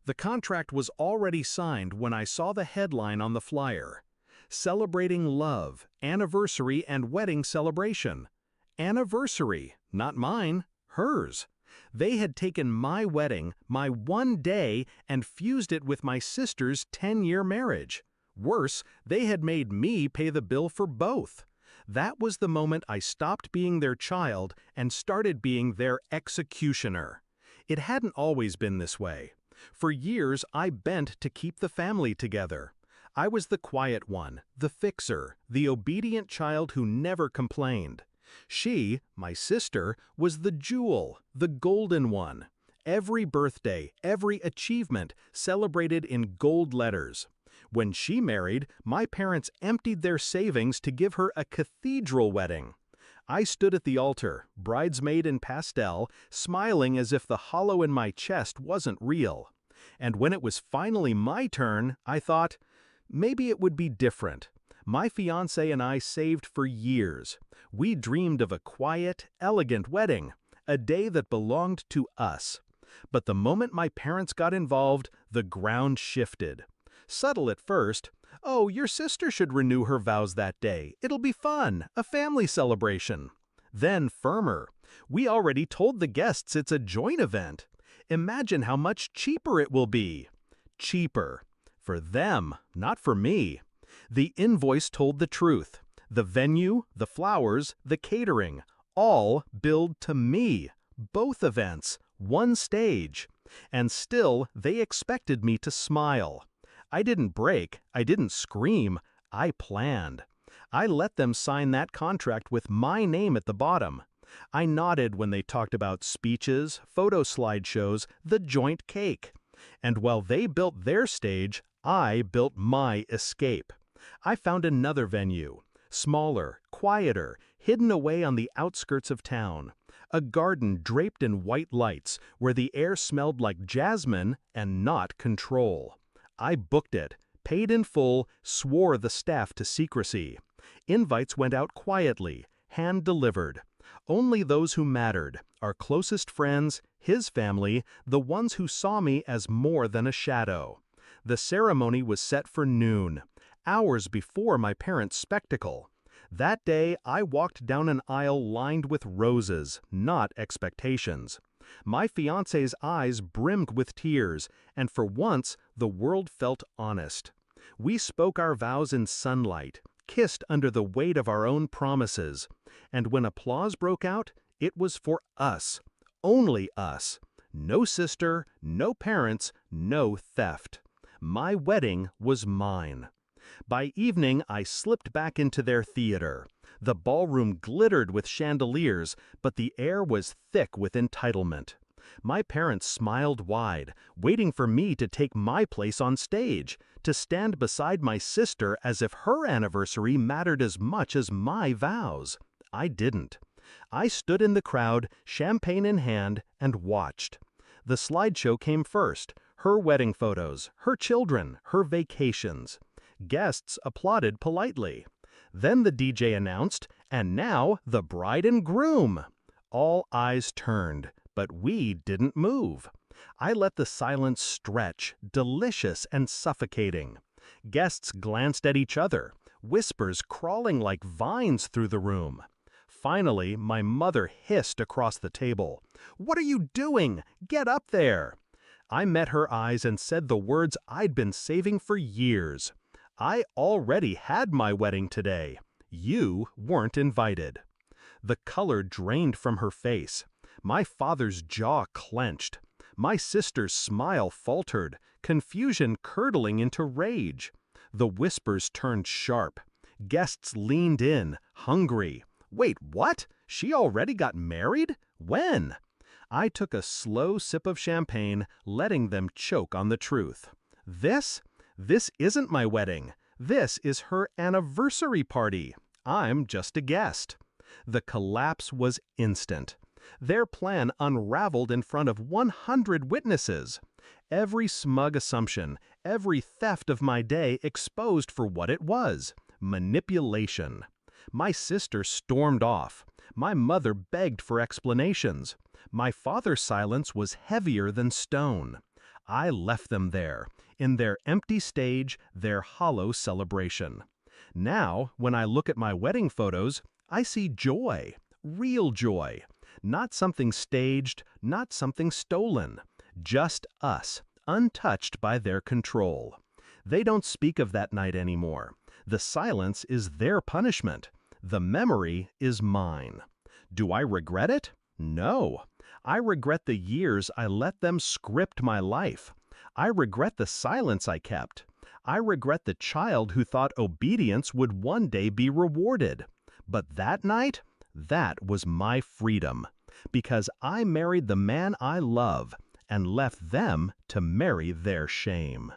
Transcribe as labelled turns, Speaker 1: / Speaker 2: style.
Speaker 1: The contract was already signed when I saw the headline on the flyer. Celebrating love, anniversary and wedding celebration. Anniversary, not mine, hers. They had taken my wedding, my one day, and fused it with my sister's 10-year marriage. Worse, they had made me pay the bill for both. That was the moment I stopped being their child and started being their executioner. It hadn't always been this way. For years, I bent to keep the family together. I was the quiet one, the fixer, the obedient child who never complained. She, my sister, was the jewel, the golden one. Every birthday, every achievement celebrated in gold letters. When she married, my parents emptied their savings to give her a cathedral wedding. I stood at the altar, bridesmaid in pastel, smiling as if the hollow in my chest wasn't real. And when it was finally my turn, I thought, maybe it would be different. My fiancé and I saved for years. We dreamed of a quiet, elegant wedding, a day that belonged to us. But the moment my parents got involved, the ground shifted. Subtle at first, "Oh, your sister should renew her vows that day. It'll be fun, a family celebration." Then firmer, "We already told the guests it's a joint event. Imagine how much cheaper it will be." Cheaper. For them, not for me. The invoice told the truth. The venue, the flowers, the catering, all billed to me. Both events, one stage. And still, they expected me to smile. I didn't break, I didn't scream, I planned. I let them sign that contract with my name at the bottom. I nodded when they talked about speeches, photo slideshows, the joint cake. And while they built their stage, I built my escape. I found another venue, smaller, quieter, hidden away on the outskirts of town. A garden draped in white lights where the air smelled like jasmine and not control. I booked it, paid in full, swore the staff to secrecy. Invites went out quietly, hand-delivered. Only those who mattered, our closest friends, his family, the ones who saw me as more than a shadow. The ceremony was set for noon, hours before my parents' spectacle. That day, I walked down an aisle lined with roses, not expectations. My fiancé's eyes brimmed with tears, and for once, the world felt honest. We spoke our vows in sunlight, kissed under the weight of our own promises. And when applause broke out, it was for us. Only us. No sister, no parents, no theft. My wedding was mine. By evening, I slipped back into their theater. The ballroom glittered with chandeliers, but the air was thick with entitlement. My parents smiled wide, waiting for me to take my place on stage, to stand beside my sister as if her anniversary mattered as much as my vows. I didn't. I stood in the crowd, champagne in hand, and watched. The slideshow came first, her wedding photos, her children, her vacations. Guests applauded politely. Then the DJ announced, "And now, the bride and groom." All eyes turned, but we didn't move. I let the silence stretch, delicious and suffocating. Guests glanced at each other, whispers crawling like vines through the room. Finally, my mother hissed across the table, "What are you doing? Get up there!" I met her eyes and said the words I'd been saving for years. I already had my wedding today. You weren't invited. The color drained from her face. My father's jaw clenched. My sister's smile faltered, confusion curdling into rage. The whispers turned sharp. Guests leaned in, hungry. "Wait, what? She already got married? When?" I took a slow sip of champagne, letting them choke on the truth. This isn't my wedding. This is her anniversary party. I'm just a guest. The collapse was instant. Their plan unraveled in front of 100 witnesses. Every smug assumption, every theft of my day exposed for what it was: manipulation. My sister stormed off. My mother begged for explanations. My father's silence was heavier than stone. I left them there, in their empty stage, their hollow celebration. Now, when I look at my wedding photos, I see joy, real joy. Not something staged, not something stolen. Just us, untouched by their control. They don't speak of that night anymore. The silence is their punishment. The memory is mine. Do I regret it? No. I regret the years I let them script my life. I regret the silence I kept. I regret the child who thought obedience would one day be rewarded. But that night, that was my freedom. Because I married the man I love and left them to marry their shame.